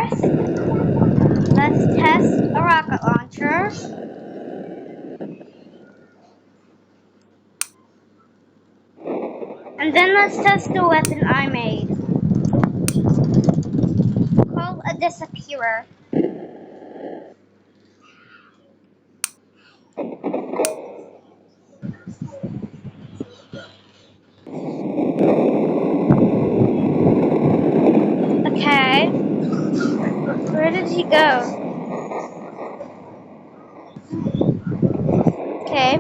first, let's test a rocket launcher. And then let's test the weapon I made. Called a disappearer. Okay. Where did he go? Okay.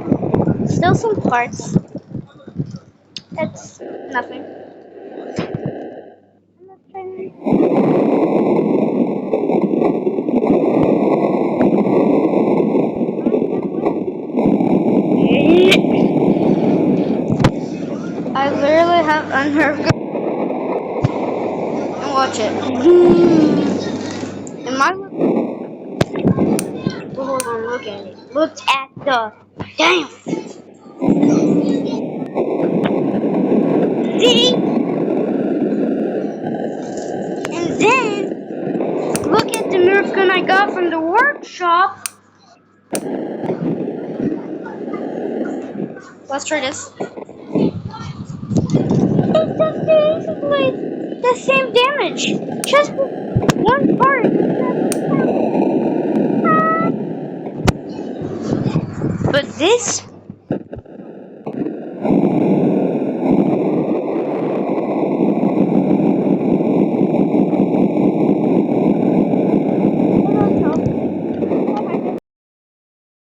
Still some parts. It's nothing. I literally have unheard. And watch it. Am I well, hold on, look at it. Look at the damn. See? And then look at the Nerf gun I got from the workshop. Let's try this. It does basically the same damage. Just one part. But this